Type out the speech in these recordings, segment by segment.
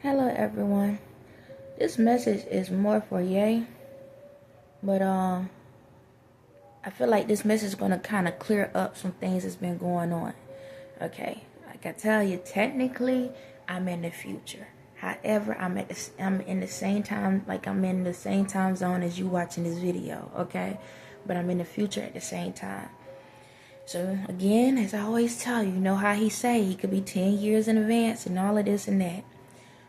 Hello everyone. This message is more for Ye, but I feel like this message is gonna kind of clear up some things that's been going on. Okay, like I tell you, technically I'm in the future. However, I'm in the same time, like I'm in the same time zone as you watching this video. Okay, but I'm in the future at the same time. So again, as I always tell you, you know how he say he could be 10 years in advance and all of this and that.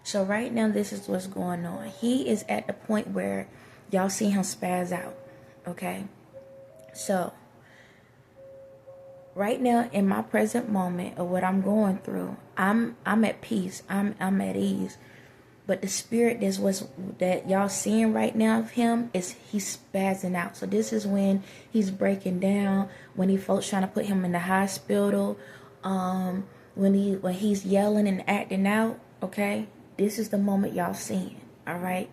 So right now, this is what's going on. He is at the point where y'all see him spaz out, okay? So right now, in my present moment of what I'm going through, I'm at peace. I'm at ease. But the spirit that y'all seeing right now of him is he's spazzing out. So this is when he's breaking down. When folks trying to put him in the hospital. When he's yelling and acting out. Okay. This is the moment y'all seeing, all right?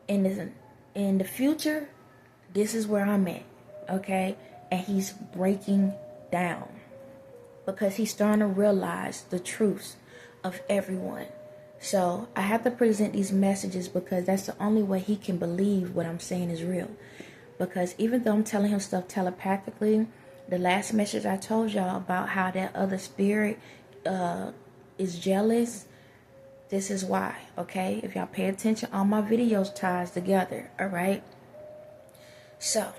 In the future, this is where I'm at, okay? And he's breaking down because he's starting to realize the truths of everyone. So I have to present these messages because that's the only way he can believe what I'm saying is real. Because even though I'm telling him stuff telepathically, the last message I told y'all about how that other spirit is jealous. This is why, okay? If y'all pay attention, all my videos ties together, all right? So,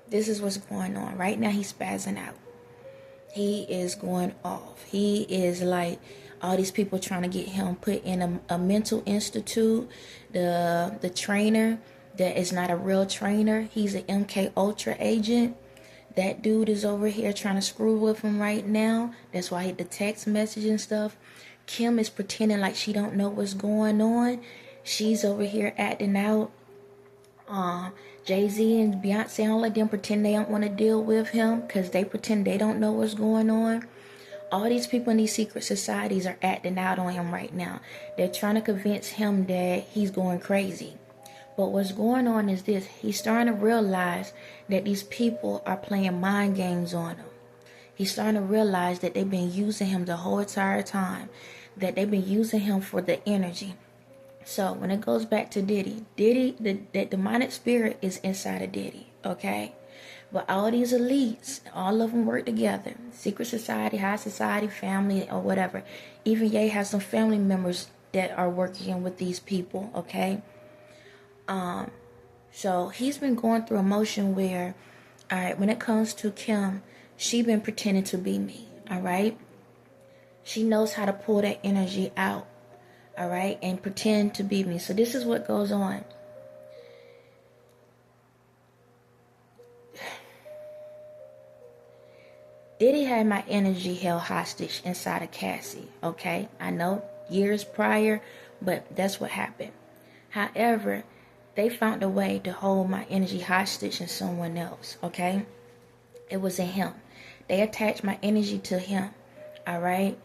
this is what's going on. Right now, he's spazzing out. He is going off. He is like all these people trying to get him put in a mental institute. The trainer that is not a real trainer. He's an MK Ultra agent. That dude is over here trying to screw with him right now. That's why the text message and stuff. Kim is pretending like she don't know what's going on. She's over here acting out. Jay-Z and Beyonce, all of them pretend they don't want to deal with him because they pretend they don't know what's going on. All these people in these secret societies are acting out on him right now. They're trying to convince him that he's going crazy. But what's going on is this. He's starting to realize that these people are playing mind games on him. He's starting to realize that they've been using him the whole entire time. That they've been using him for the energy. So when it goes back to Diddy, the demonic spirit is inside of Diddy, okay? But all these elites, all of them work together. Secret society, high society, family, or whatever. Even Ye has some family members that are working with these people, okay? So he's been going through a motion where, all right, when it comes to Kim, she been pretending to be me, all right? She knows how to pull that energy out, all right, and pretend to be me. So this is what goes on. Diddy had my energy held hostage inside of Cassie, okay? I know years prior, but that's what happened. However, they found a way to hold my energy hostage in someone else, okay? It was in him. They attached my energy to him, all right?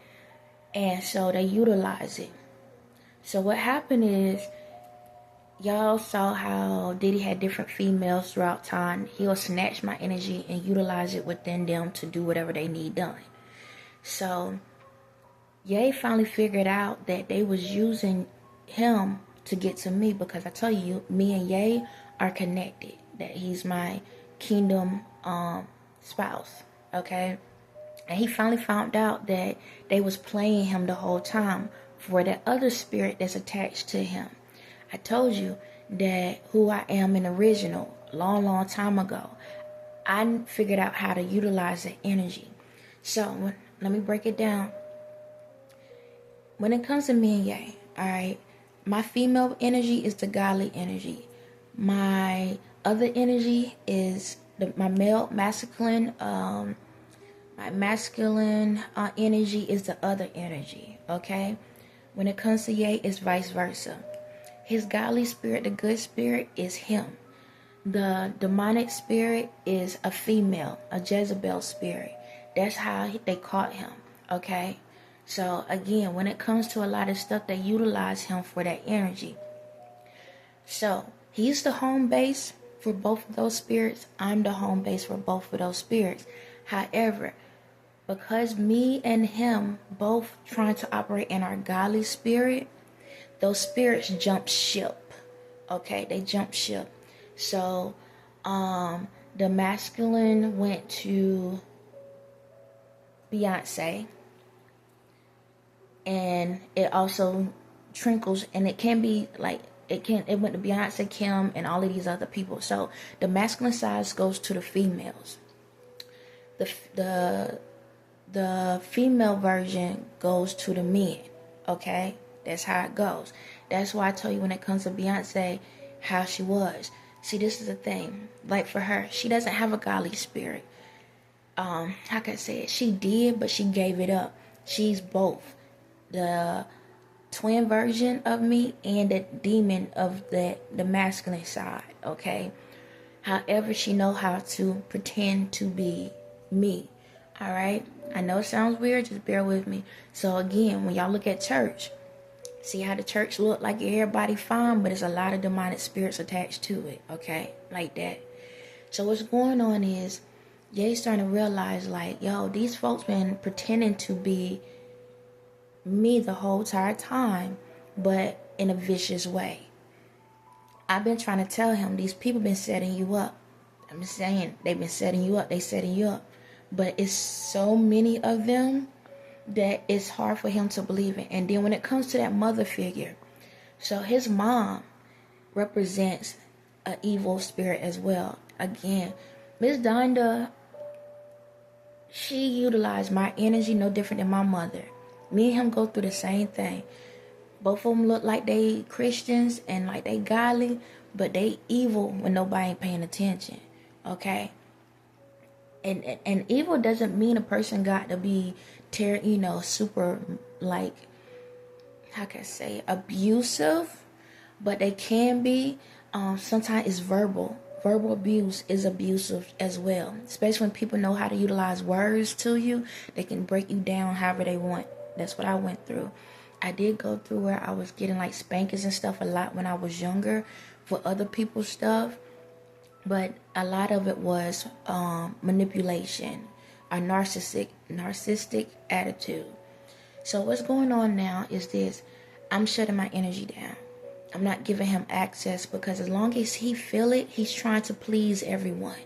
And so they utilize it. So what happened is, y'all saw how Diddy had different females throughout time. He'll snatch my energy and utilize it within them to do whatever they need done. So Ye finally figured out that they was using him to get to me because I tell you, me and Ye are connected. That he's my kingdom spouse, okay? And he finally found out that they was playing him the whole time for that other spirit that's attached to him. I told you that who I am in original, long time ago. I figured out how to utilize that energy. So, let me break it down. When it comes to me and Ye, alright, my female energy is the godly energy. My other energy is my male masculine my masculine energy is the other energy, okay? When it comes to Ye, it's vice versa. His godly spirit, the good spirit, is him. The demonic spirit is a female, a Jezebel spirit. That's how they caught him, okay? So, again, when it comes to a lot of stuff, they utilize him for that energy. So, he's the home base for both of those spirits. I'm the home base for both of those spirits. However, because me and him both trying to operate in our godly spirit, those spirits jump ship. Okay, they jump ship. So the masculine went to Beyonce, and it also trickles, and it can be like it went to Beyonce, Kim, and all of these other people. So the masculine side goes to the females. The female version goes to the men. Okay, that's how it goes. That's why I told you when it comes to Beyonce, how she was. See, this is the thing. Like for her, she doesn't have a godly spirit. How can I say it? She did, but she gave it up. She's both the twin version of me and the demon of the masculine side. Okay. However, she know how to pretend to be me. All right. I know it sounds weird. Just bear with me. So again, when y'all look at church, see how the church look like everybody fine, but there's a lot of demonic spirits attached to it. Okay, like that. So what's going on is, Jay's starting to realize, like, yo, these folks been pretending to be me the whole entire time, but in a vicious way. I've been trying to tell him, these people been setting you up. I'm saying they've been setting you up. They setting you up. But it's so many of them that it's hard for him to believe it. And then when it comes to that mother figure, so his mom represents an evil spirit as well. Again, Miss Donda, she utilized my energy no different than my mother. Me and him go through the same thing. Both of them look like they Christians and like they godly, but they evil when nobody ain't paying attention. Okay? And evil doesn't mean a person got to be super, like, how can I say, abusive, but they can be. Sometimes it's verbal. Verbal abuse is abusive as well, especially when people know how to utilize words to you. They can break you down however they want. That's what I went through. I did go through where I was getting like spankings and stuff a lot when I was younger for other people's stuff. But a lot of it was manipulation, a narcissistic attitude. So what's going on now is this. I'm shutting my energy down. I'm not giving him access, because as long as he feel it, he's trying to please everyone.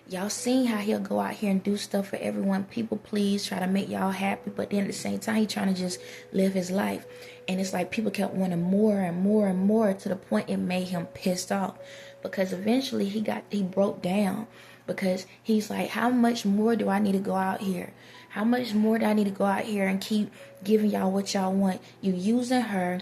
Y'all seen how he'll go out here and do stuff for everyone, people please, try to make y'all happy, but then at the same time, he trying to just live his life. And it's like people kept wanting more and more and more, to the point it made him pissed off. Because eventually he broke down, because he's like, how much more do I need to go out here? How much more do I need to go out here and keep giving y'all what y'all want? You using her,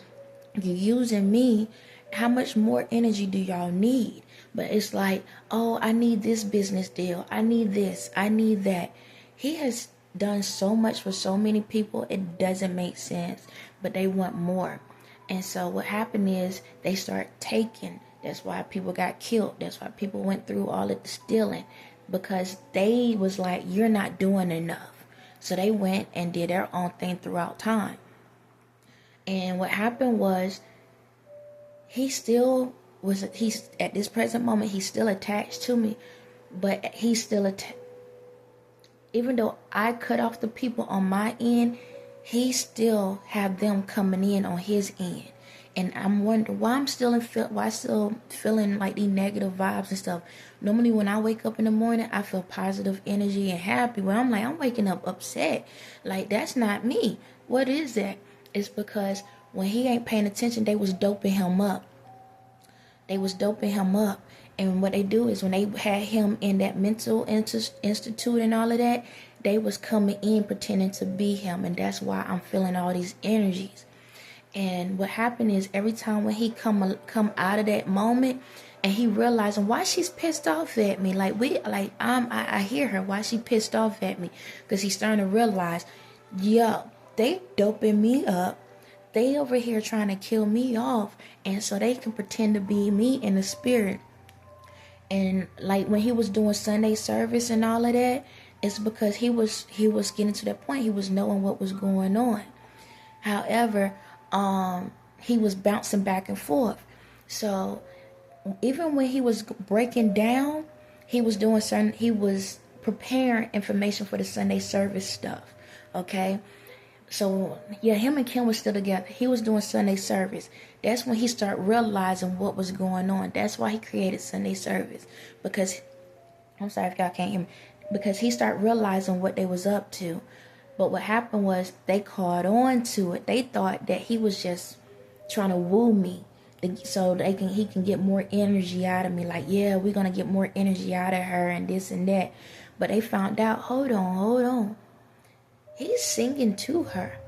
you using me. How much more energy do y'all need? But it's like, oh, I need this business deal. I need this. I need that. He has done so much for so many people, it doesn't make sense. But they want more. And so what happened is they start taking. That's why people got killed. That's why people went through all of the stealing. Because they was like, you're not doing enough. So they went and did their own thing throughout time. And what happened was, he's at this present moment, he's still attached to me. But he's still even though I cut off the people on my end, he still have them coming in on his end. And I'm wondering why I'm still feeling like these negative vibes and stuff. Normally when I wake up in the morning, I feel positive energy and happy. When I'm like, I'm waking up upset. Like, that's not me. What is that? It's because when he ain't paying attention, they was doping him up. And what they do is when they had him in that mental institute and all of that, they was coming in pretending to be him. And that's why I'm feeling all these energies. And what happened is, every time when he come out of that moment, and he realizing why she's pissed off at me, I hear her, why she pissed off at me, because he's starting to realize, yo, they doping me up, they over here trying to kill me off, and so they can pretend to be me in the spirit. And like when he was doing Sunday service and all of that, it's because he was getting to that point, he was knowing what was going on. However, he was bouncing back and forth. So even when he was breaking down, he was preparing information for the Sunday service stuff. Okay. So, yeah, him and Kim was still together. He was doing Sunday service. That's when he started realizing what was going on. That's why he created Sunday service. Because, I'm sorry if y'all can't hear me. Because he started realizing what they was up to. But what happened was they caught on to it. They thought that he was just trying to woo me, so he can get more energy out of me. Like, yeah, we're going to get more energy out of her and this and that. But they found out, hold on. He's singing to her.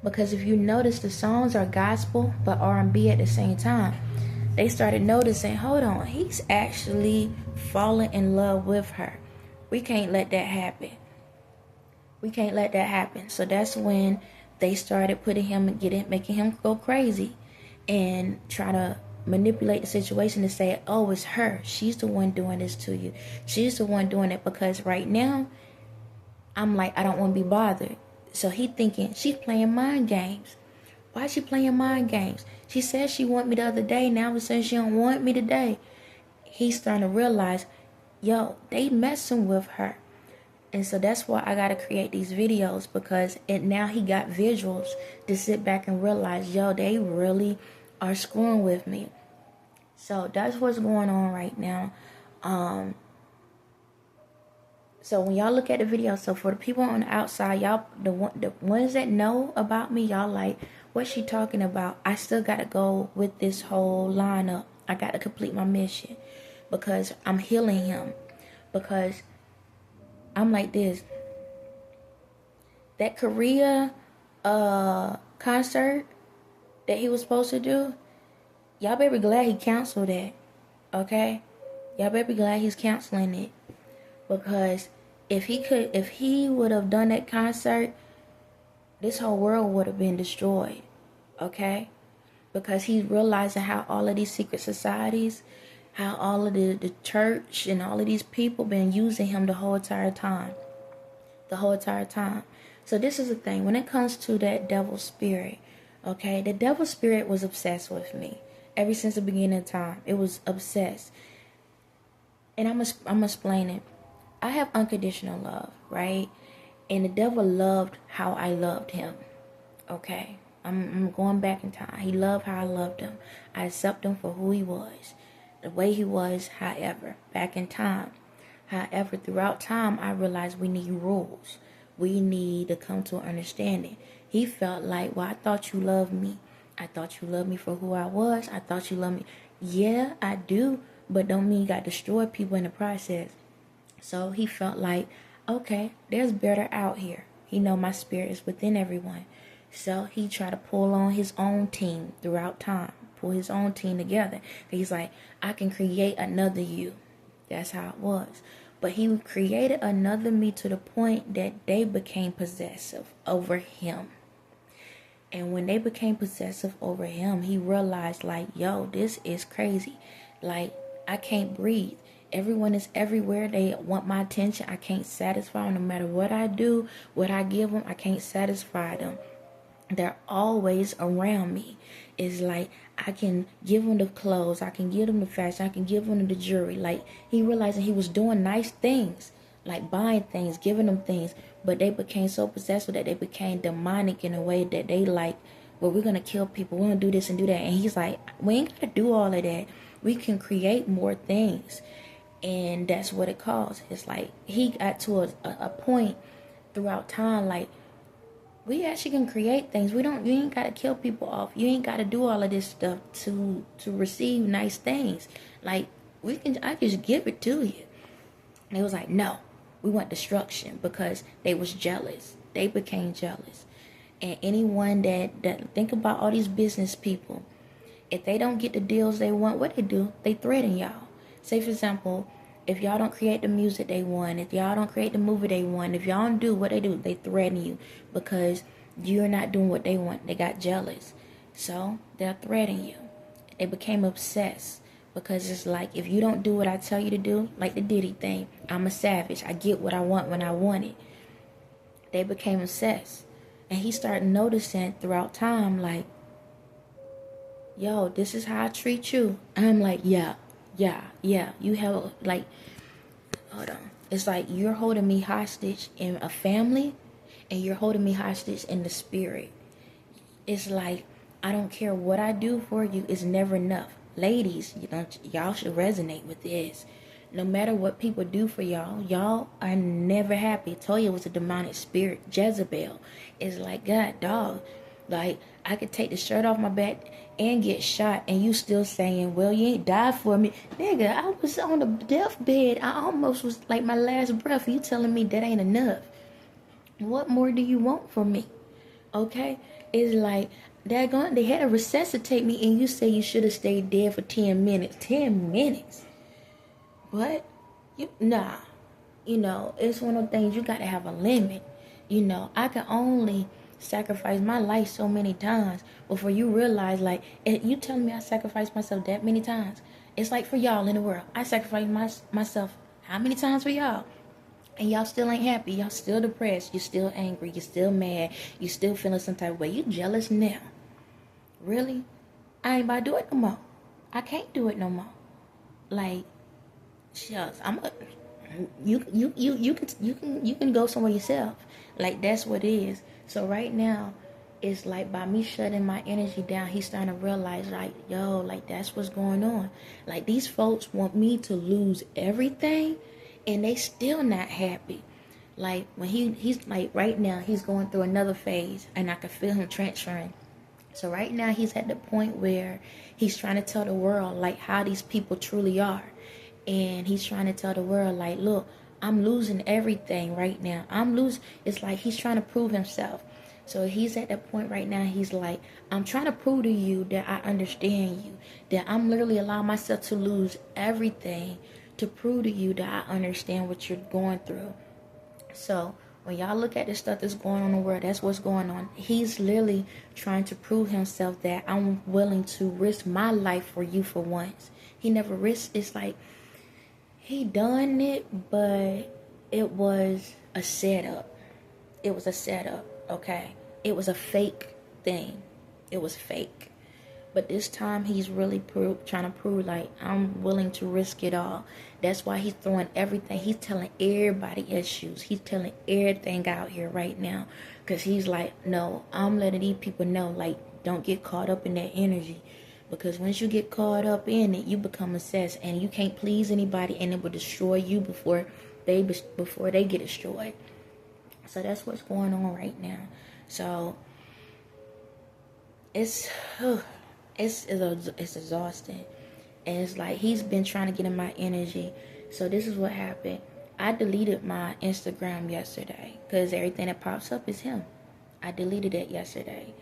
Because if you notice, the songs are gospel but R&B at the same time. They started noticing, hold on, he's actually falling in love with her. We can't let that happen. So that's when they started making him go crazy and try to manipulate the situation to say, oh, it's her. She's the one doing this to you. She's the one doing it, because right now, I'm like, I don't want to be bothered. So he thinking, she's playing mind games. Why is she playing mind games? She said she want me the other day. Now all of a sudden she don't want me today. He's starting to realize, yo, they messing with her. And so that's why I got to create these videos, because now he got visuals to sit back and realize, yo, they really are screwing with me. So that's what's going on right now. So when y'all look at the video, so for the people on the outside, y'all, the ones that know about me, y'all like, what's she talking about? I still got to go with this whole lineup. I got to complete my mission, because I'm healing him. Because I'm like this. That Korea concert that he was supposed to do, y'all better be glad he canceled that. Okay? Y'all better be glad he's canceling it. Because if he would have done that concert, this whole world would have been destroyed. Okay? Because he's realizing how all of these secret societies, how all of the church and all of these people been using him the whole entire time. So this is the thing. When it comes to that devil spirit, okay, the devil spirit was obsessed with me. Ever since the beginning of time, it was obsessed. And I'm explain it. I have unconditional love, right? And the devil loved how I loved him. Okay? I'm going back in time. He loved how I loved him. I accept him for who he was. The way he was, however, back in time. However, throughout time, I realized we need rules. We need to come to an understanding. He felt like, well, I thought you loved me. I thought you loved me for who I was. I thought you loved me. Yeah, I do. But don't mean you got destroyed people in the process. So he felt like, okay, there's better out here. He know my spirit is within everyone. So he tried to pull on his own team throughout time. Pull his own team together. He's like, I can create another you. That's how it was. But he created another me to the point that they became possessive over him. And when they became possessive over him, he realized, like, yo, this is crazy. Like, I can't breathe. Everyone is everywhere. They want my attention. I can't satisfy them. No matter what I do, what I give them, I can't satisfy them. They're always around me. It's like I can give them the clothes, I can give them the fashion, I can give them the jewelry. Like, he realized that he was doing nice things, like buying things, giving them things, but they became so possessive that they became demonic in a way that they like, well, we're gonna kill people, we're gonna do this and do that. And he's like, we ain't gotta do all of that. We can create more things. And that's what it caused. It's like he got to a point throughout time, like, we actually can create things. You ain't gotta kill people off. You ain't gotta do all of this stuff to receive nice things. Like, I just give it to you. And it was like, no, we want destruction, because they was jealous. They became jealous. And anyone that think about all these business people, if they don't get the deals they want, what they do? They threaten y'all. Say, for example, if y'all don't create the music they want, if y'all don't create the movie they want, if y'all don't do what they do, they threaten you because you're not doing what they want. They got jealous. So they'll threaten you. They became obsessed, because it's like, if you don't do what I tell you to do, like the Diddy thing, I'm a savage. I get what I want when I want it. They became obsessed. And he started noticing throughout time, like, yo, this is how I treat you. And I'm like, yeah. You have, like, hold on. It's like you're holding me hostage in a family, and you're holding me hostage in the spirit. It's like, I don't care what I do for you, it's never enough. Ladies, y'all should resonate with this. No matter what people do for y'all, y'all are never happy. Toya was a demonic spirit. Jezebel is like, God, dog. Like, I could take the shirt off my back and get shot, and you still saying, well, you ain't died for me. Nigga, I was on the deathbed. I almost was like my last breath. You telling me that ain't enough? What more do you want from me? Okay? It's like, they had to resuscitate me, and you say you should have stayed dead for 10 minutes. 10 minutes? What? Nah. It's one of those things, you got to have a limit. I can only sacrifice my life so many times before you realize, like, you telling me I sacrificed myself that many times. It's like for y'all in the world, I sacrificed myself how many times for y'all? And y'all still ain't happy. Y'all still depressed. You still angry. You still mad. You still feeling some type of way. You jealous now. Really? I ain't about to do it no more. I can't do it no more. Like, shucks, you can go somewhere yourself. Like, that's what it is. So right now, it's like, by me shutting my energy down, he's starting to realize, like, yo, like, that's what's going on. Like, these folks want me to lose everything, and they still not happy. Like, when he's like, right now, he's going through another phase, and I can feel him transferring. So right now, he's at the point where he's trying to tell the world, like, how these people truly are. And he's trying to tell the world, like, look, I'm losing everything right now. It's like he's trying to prove himself. So he's at that point right now, he's like, I'm trying to prove to you that I understand you. That I'm literally allowing myself to lose everything to prove to you that I understand what you're going through. So when y'all look at the stuff that's going on in the world, that's what's going on. He's literally trying to prove himself that I'm willing to risk my life for you for once. He never risked. It's like he done it, but it was a setup. It was a setup, okay? It was a fake thing. It was fake. But this time, he's really trying to prove, like, I'm willing to risk it all. That's why he's throwing everything. He's telling everybody issues. He's telling everything out here right now. Because he's like, no, I'm letting these people know, like, don't get caught up in that energy. Because once you get caught up in it, you become obsessed. And you can't please anybody, and it will destroy you before they get destroyed. So that's what's going on right now. So it's exhausting. And it's like he's been trying to get in my energy. So this is what happened. I deleted my Instagram yesterday because everything that pops up is him. I deleted it yesterday.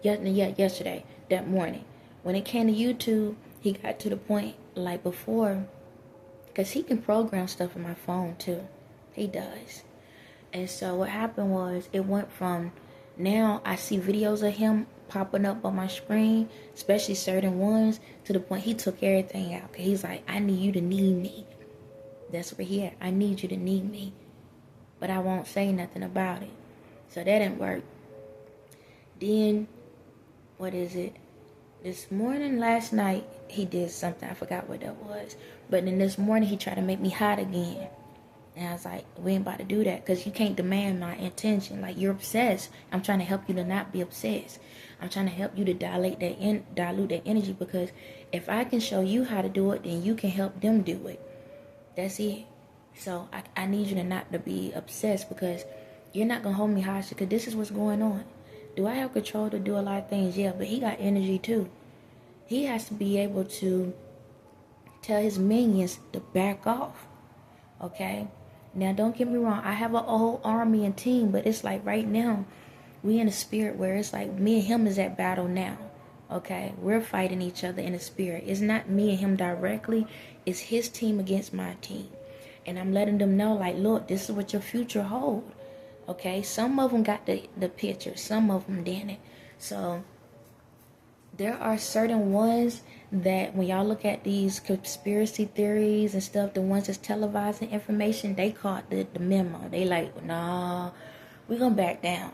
Yesterday, that morning. When it came to YouTube, he got to the point like before, because he can program stuff on my phone too. He does. And so what happened was, it went from, now I see videos of him popping up on my screen, especially certain ones, to the point he took everything out. Cause he's like, I need you to need me. That's where he at. I need you to need me. But I won't say nothing about it. So that didn't work. Then, what is it? This morning, last night, he did something. I forgot what that was. But then this morning, he tried to make me hot again. And I was like, we ain't about to do that. Because you can't demand my intention. Like, you're obsessed. I'm trying to help you to not be obsessed. I'm trying to help you to dilute that energy. Because if I can show you how to do it, then you can help them do it. That's it. So I need you to not to be obsessed. Because you're not going to hold me hostage. Because this is what's going on. Do I have control to do a lot of things? Yeah, but he got energy too. He has to be able to tell his minions to back off. Okay? Now, don't get me wrong. I have a whole army and team, but it's like right now, we in a spirit where it's like me and him is at battle now. Okay? We're fighting each other in the spirit. It's not me and him directly. It's his team against my team. And I'm letting them know, like, look, this is what your future holds. Okay? Some of them got the picture. Some of them didn't. So, there are certain ones that when y'all look at these conspiracy theories and stuff, the ones that's televising information, they caught the memo. They like, nah, we're going to back down.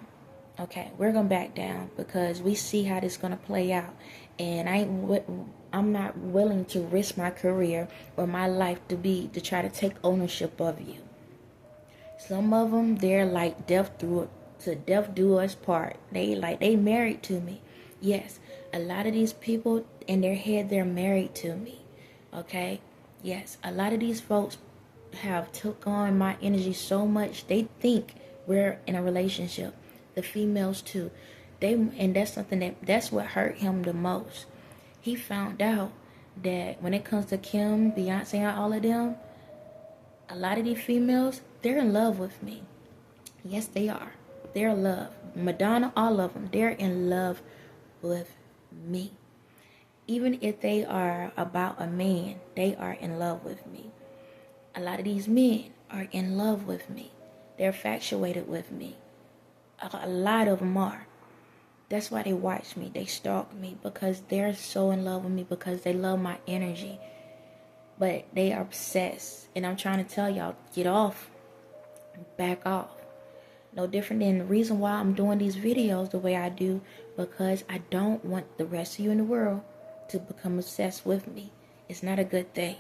Okay, we're going to back down because we see how this is going to play out. And I'm not willing to risk my career or my life to try to take ownership of you. Some of them, they're like death do us part. They married to me. Yes, a lot of these people in their head, they're married to me. Okay? Yes, a lot of these folks have took on my energy so much, they think we're in a relationship. The females too. And that's something that's what hurt him the most. He found out that when it comes to Kim, Beyonce, and all of them, a lot of these females, they're in love with me. Yes, they are. They're in love. Madonna, all of them, they're in love with me. Even if they are about a man, they are in love with me. A lot of these men are in love with me. They're infatuated with me. A lot of them are. That's why they watch me. They stalk me because they're so in love with me, because they love my energy. But they are obsessed. And I'm trying to tell y'all, get off. Back off. No different than the reason why I'm doing these videos the way I do, because I don't want the rest of you in the world to become obsessed with me. It's not a good thing.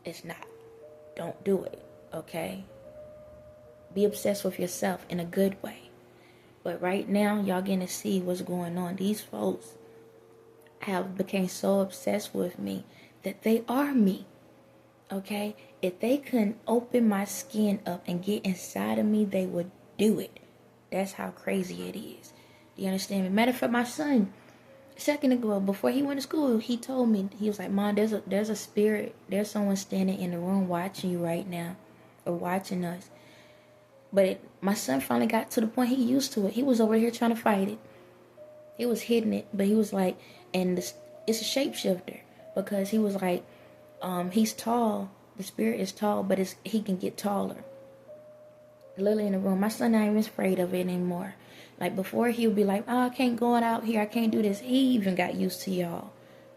It's not. Don't do it, okay? Be obsessed with yourself in a good way. But right now, y'all getting to see what's going on. These folks have become so obsessed with me that they are me, okay? If they couldn't open my skin up and get inside of me, they would do it. That's how crazy it is. Do you understand me? Matter of fact, my son, a second ago, before he went to school, he told me, he was like, Mom, there's a spirit, there's someone standing in the room watching you right now, or watching us. But my son finally got to the point he used to it. He was over here trying to fight it. He was hitting it, but he was like, and it's a shapeshifter, because he was like, he's tall. The spirit is tall, but he can get taller. Literally in the room. My son not even afraid of it anymore. Like before, he would be like, oh, I can't go out here. I can't do this. He even got used to y'all.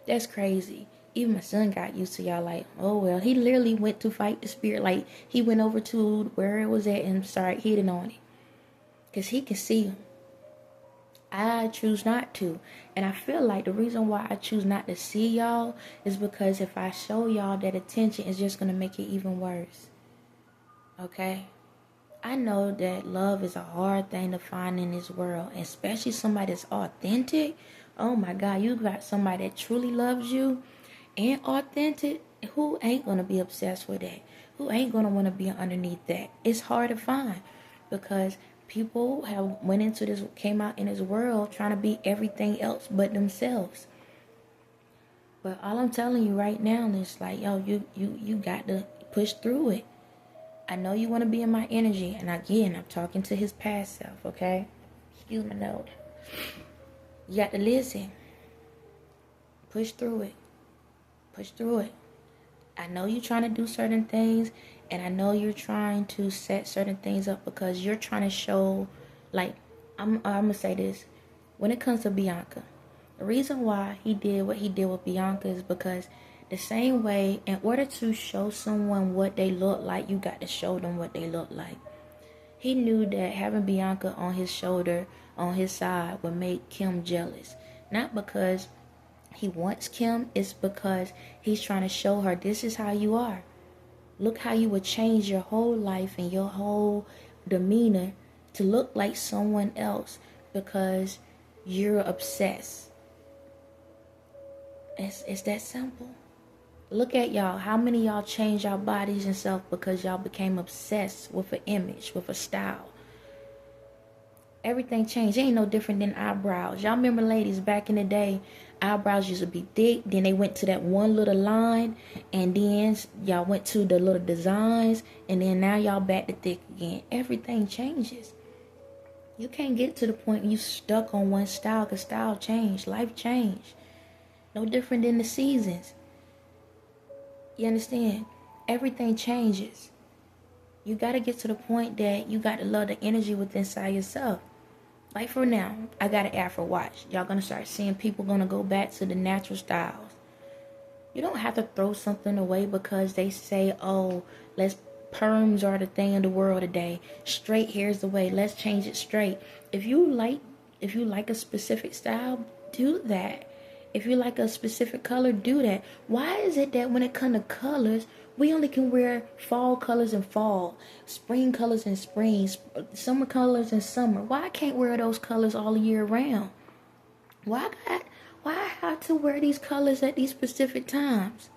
That's crazy. Even my son got used to y'all. Like, oh, well, he literally went to fight the spirit. Like, he went over to where it was at and started hitting on it. Because he can see him. I choose not to. And I feel like the reason why I choose not to see y'all is because if I show y'all that attention, it's just going to make it even worse. Okay? I know that love is a hard thing to find in this world, especially somebody that's authentic. Oh my God, you got somebody that truly loves you and authentic. Who ain't gonna be obsessed with that? Who ain't gonna want to be underneath that? It's hard to find because people came out in this world trying to be everything else but themselves. But all I'm telling you right now is like, yo, you got to push through it. I know you want to be in my energy. And again, I'm talking to his past self, okay? Excuse my note. You got to listen. Push through it. Push through it. I know you're trying to do certain things. And I know you're trying to set certain things up because you're trying to show, like, I'm going to say this. When it comes to Bianca, the reason why he did what he did with Bianca is because the same way, in order to show someone what they look like, you got to show them what they look like. He knew that having Bianca on his shoulder, on his side, would make Kim jealous. Not because he wants Kim, it's because he's trying to show her this is how you are. Look how you would change your whole life and your whole demeanor to look like someone else because you're obsessed. It's that simple. Look at y'all. How many of y'all changed y'all bodies and stuff because y'all became obsessed with an image, with a style? Everything changed. It ain't no different than eyebrows. Y'all remember, ladies, back in the day, eyebrows used to be thick. Then they went to that one little line. And then y'all went to the little designs. And then now y'all back to thick again. Everything changes. You can't get to the point you stuck on one style because style changed. Life changed. No different than the seasons. You understand? Everything changes. You got to get to the point that you got to love the energy within inside yourself. Like for now, I got an Afro watch. Y'all going to start seeing people going to go back to the natural styles. You don't have to throw something away because they say, oh, perms are the thing in the world today. Straight hair's the way. Let's change it straight. If you like a specific style, do that. If you like a specific color, do that. Why is it that when it comes to colors, We only can wear fall colors in fall, spring colors in spring, summer colors in summer. Why I can't wear those colors all year round? Why I have to wear these colors at these specific times?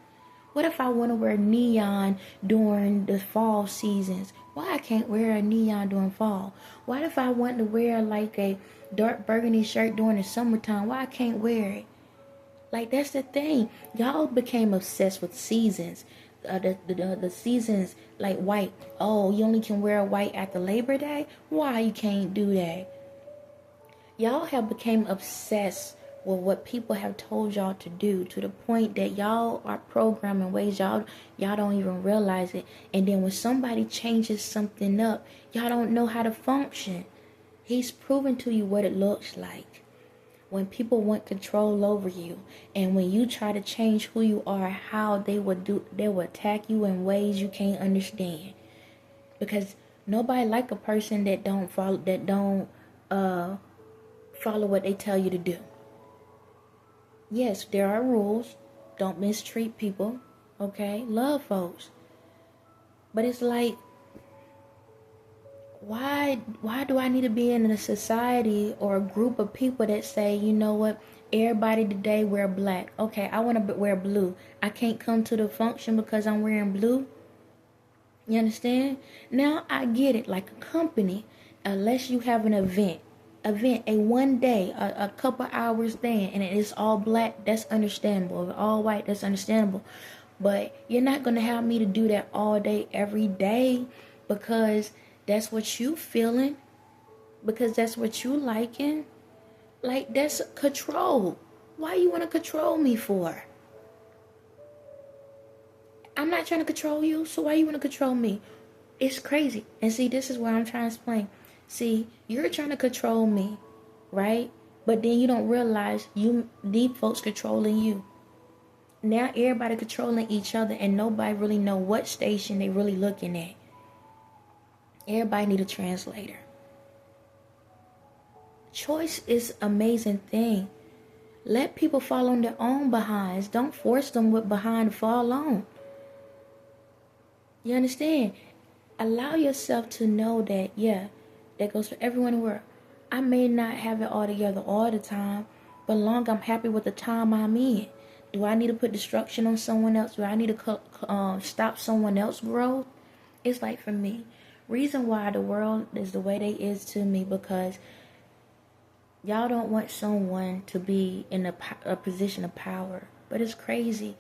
What if I want to wear neon during the fall seasons? Why I can't wear a neon during fall? What if I want to wear like a dark burgundy shirt during the summertime? Why I can't wear it? Like, that's the thing. Y'all became obsessed with seasons. The seasons, like white. Oh, you only can wear white after Labor Day? Why you can't do that? Y'all have become obsessed with what people have told y'all to do, to the point that y'all are programmed in ways y'all don't even realize it. And then when somebody changes something up, y'all don't know how to function. He's proven to you what it looks like when people want control over you, and when you try to change who you are, how they will attack you in ways you can't understand. Because nobody like a person that don't follow what they tell you to do. Yes, there are rules. Don't mistreat people. Okay? Love folks. But it's like, why do I need to be in a society or a group of people that say, you know what, everybody today wear black. Okay, I want to wear blue. I can't come to the function because I'm wearing blue. You understand? Now I get it. Like a company, unless you have an event, a one day, a couple hours thing, and it's all black, that's understandable. If all white, that's understandable. But you're not going to have me to do that all day, every day, because that's what you feeling, because that's what you liking. Like, that's control. Why you want to control me for? I'm not trying to control you, so why you want to control me? It's crazy. And see, this is what I'm trying to explain. See, you're trying to control me, right? But then you don't realize these folks controlling you. Now everybody controlling each other, and nobody really know what station they really looking at. Everybody need a translator. Choice is an amazing thing. Let people fall on their own behinds. Don't force them with behind to fall on. You understand? Allow yourself to know that, yeah, that goes for everyone in the world. I may not have it all together all the time, but long I'm happy with the time I'm in. Do I need to put destruction on someone else? Do I need to stop someone else's growth? It's like, for me, reason why the world is the way they is to me, because y'all don't want someone to be in a position of power. But it's crazy.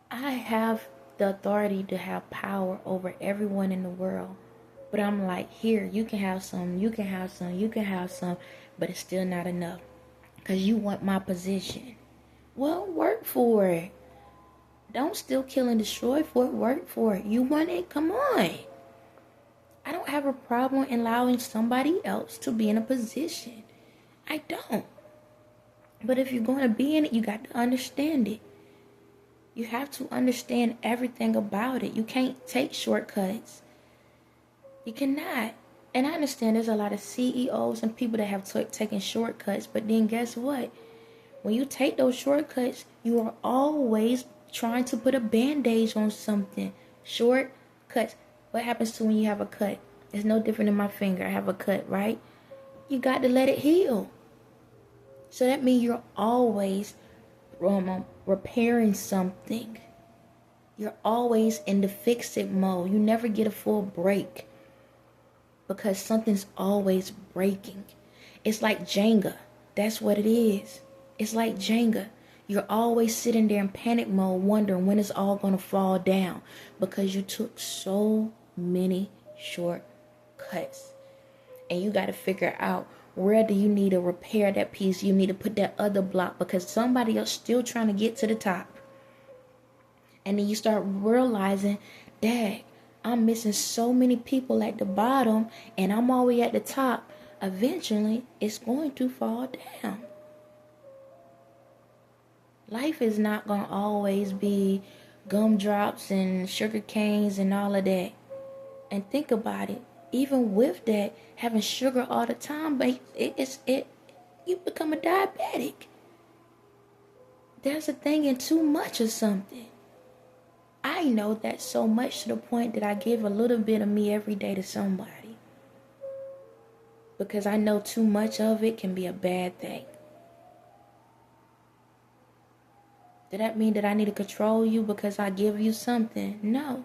I have the authority to have power over everyone in the world. But I'm like, here, you can have some, you can have some, you can have some, but it's still not enough. Because you want my position. Well, work for it. Don't still kill and destroy for it. Work for it. You want it? Come on. I don't have a problem in allowing somebody else to be in a position. I don't. But if you're going to be in it, you got to understand it. You have to understand everything about it. You can't take shortcuts. You cannot. And I understand there's a lot of CEOs and people that have taken shortcuts. But then guess what? When you take those shortcuts, you are always trying to put a bandage on something. Shortcuts. What happens to when you have a cut? It's no different than my finger. I have a cut, right? You got to let it heal. So that means you're always repairing something. You're always in the fix-it mode. You never get a full break, because something's always breaking. It's like Jenga. That's what it is. It's like Jenga. You're always sitting there in panic mode, wondering when it's all going to fall down, because you took so many shortcuts. And you got to figure out, where do you need to repair that piece? You need to put that other block, because somebody else still trying to get to the top. And then you start realizing, dang, I'm missing so many people at the bottom, and I'm all the way at the top. Eventually, it's going to fall down. Life is not going to always be gumdrops and sugar canes and all of that. And think about it. Even with that, having sugar all the time, but you become a diabetic. There's a thing in too much of something. I know that so much to the point that I give a little bit of me every day to somebody. Because I know too much of it can be a bad thing. Does that mean that I need to control you because I give you something? No.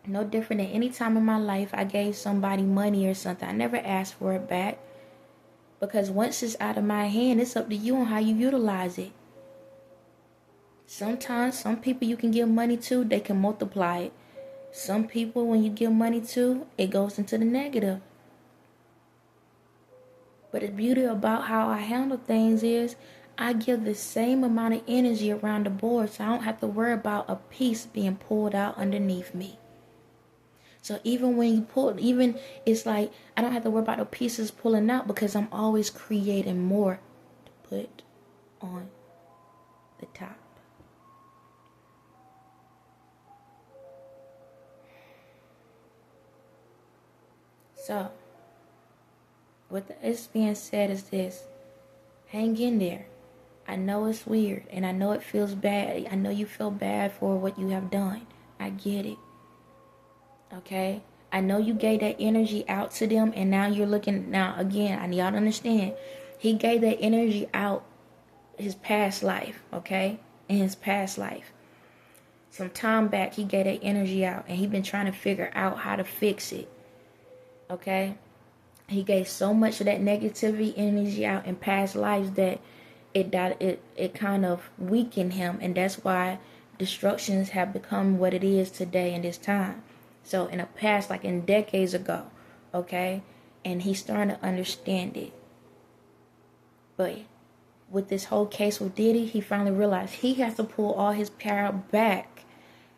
No different than any time in my life I gave somebody money or something. I never asked for it back. Because once it's out of my hand, it's up to you on how you utilize it. Sometimes, some people you can give money to, they can multiply it. Some people, when you give money to, it goes into the negative. But the beauty about how I handle things is I give the same amount of energy around the board, so I don't have to worry about a piece being pulled out underneath me. So even when you pull, it's like I don't have to worry about the pieces pulling out because I'm always creating more to put on the top. So, with this being said is this, hang in there. I know it's weird and I know it feels bad. I know you feel bad for what you have done. I get it. Okay? I know you gave that energy out to them and now you're looking, now again, I need y'all to understand. He gave that energy out his past life, okay? In his past life. Some time back, he gave that energy out and he been trying to figure out how to fix it. Okay? He gave so much of that negativity energy out in past lives that it kind of weakened him, and that's why destructions have become what it is today in this time. So in the past, like in decades ago, okay, and he's starting to understand it. But with this whole case with Diddy, he finally realized he has to pull all his power back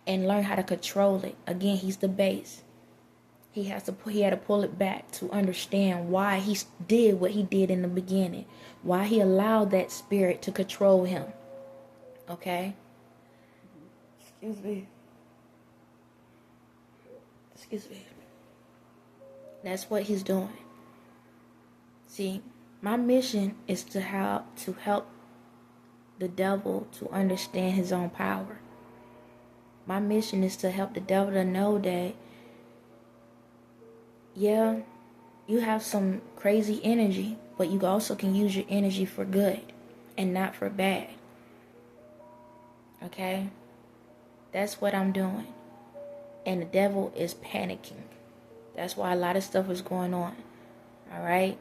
and learn how to control it. Again, he's the base. He had to pull it back to understand why he did what he did in the beginning. Why he allowed that spirit to control him. Okay? Excuse me. That's what he's doing. See, my mission is to help the devil to understand his own power. My mission is to help the devil to know that yeah, you have some crazy energy, but you also can use your energy for good and not for bad. Okay? That's what I'm doing. And the devil is panicking. That's why a lot of stuff is going on. Alright?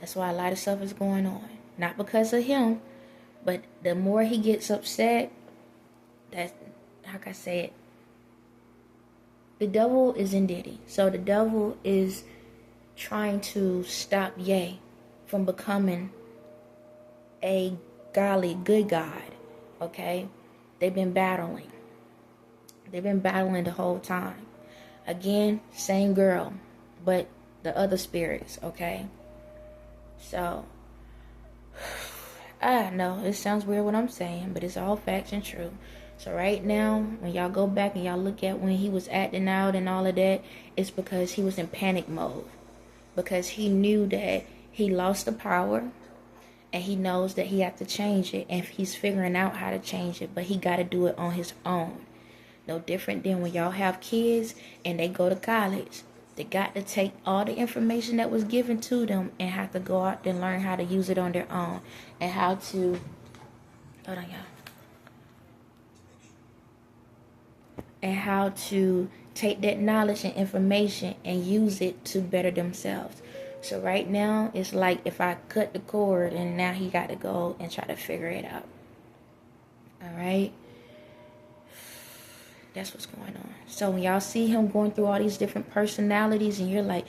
That's why a lot of stuff is going on. Not because of him, but the more he gets upset, that's, how can I say it? The devil is in Diddy. So the devil is trying to stop Ye from becoming a godly, good God. Okay? They've been battling. They've been battling the whole time. Again, same girl, but the other spirits, okay? So, I know it sounds weird what I'm saying, but it's all facts and true. So right now, when y'all go back and y'all look at when he was acting out and all of that, it's because he was in panic mode. Because he knew that he lost the power and he knows that he had to change it, and he's figuring out how to change it, but he got to do it on his own. No different than when y'all have kids and they go to college. They got to take all the information that was given to them and have to go out and learn how to use it on their own. And how to... Hold on, y'all. And how to take that knowledge and information and use it to better themselves. So right now, it's like if I cut the cord and now he got to go and try to figure it out. Alright? That's what's going on. So when y'all see him going through all these different personalities and you're like,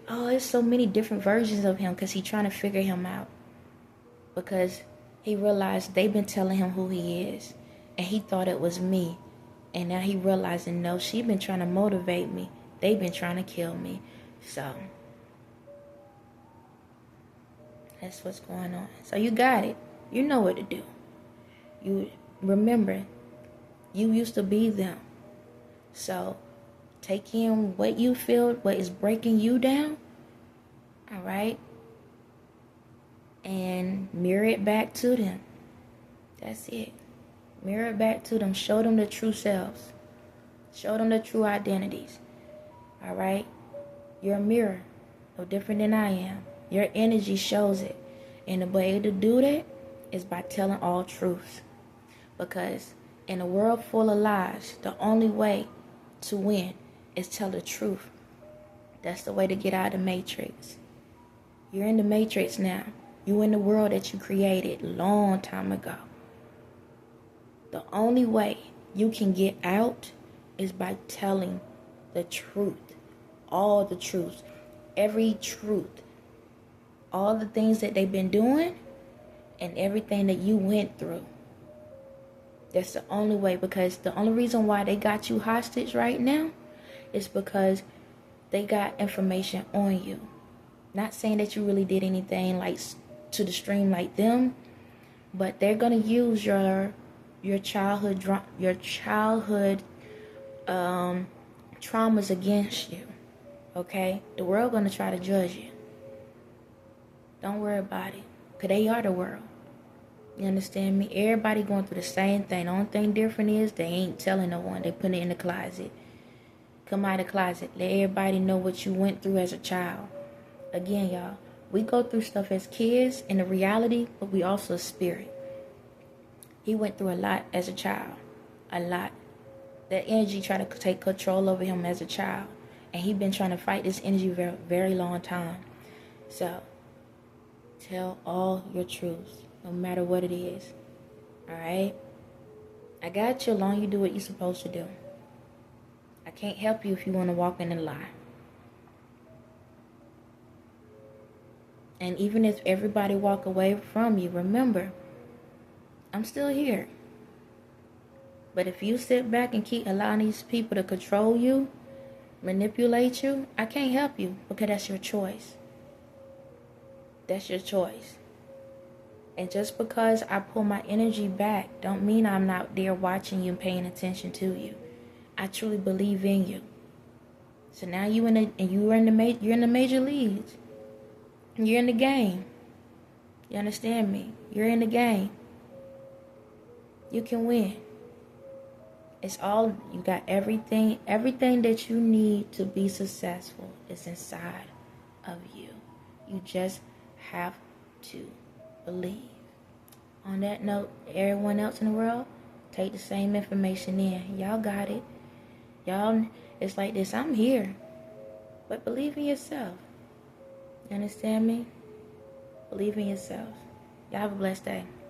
oh, there's so many different versions of him, because he's trying to figure him out. Because he realized they've been telling him who he is. And he thought it was me. And now he realizing, no, she been trying to motivate me. They've been trying to kill me. So that's what's going on. So you got it. You know what to do. You remember, you used to be them. So take in what you feel, what is breaking you down. All right. And mirror it back to them. That's it. Mirror back to them. Show them the true selves. Show them the true identities. Alright? You're a mirror. No different than I am. Your energy shows it. And the way to do that is by telling all truths. Because in a world full of lies, the only way to win is tell the truth. That's the way to get out of the matrix. You're in the matrix now. You're in the world that you created a long time ago. The only way you can get out is by telling the truth. All the truths. Every truth. All the things that they've been doing and everything that you went through. That's the only way, because the only reason why they got you hostage right now is because they got information on you. Not saying that you really did anything like to the stream like them, but they're gonna use your childhood traumas against you. Okay, the world gonna try to judge you. Don't worry about it, cause they are the world. You understand me? Everybody going through the same thing. The only thing different is they ain't telling no one. They put it in the closet. Come out of the closet. Let everybody know what you went through as a child. Again, y'all, we go through stuff as kids in the reality, but we also a spirit. He went through a lot as a child. A lot. That energy tried to take control over him as a child. And he been trying to fight this energy for a very long time. So, tell all your truths. No matter what it is. Alright? I got you along. You do what you're supposed to do. I can't help you if you want to walk in a lie. And even if everybody walk away from you, remember, I'm still here. But if you sit back and keep allowing these people to control you, manipulate you, I can't help you, because that's your choice. That's your choice. And just because I pull my energy back, don't mean I'm not there watching you and paying attention to you. I truly believe in you. So now you're in the major leagues. You're in the game. You understand me? You're in the game. You can win. It's all, you got everything that you need to be successful is inside of you. You just have to believe. On that note, everyone else in the world, take the same information in. Y'all got it. Y'all, it's like this. I'm here. But believe in yourself. You understand me? Believe in yourself. Y'all have a blessed day.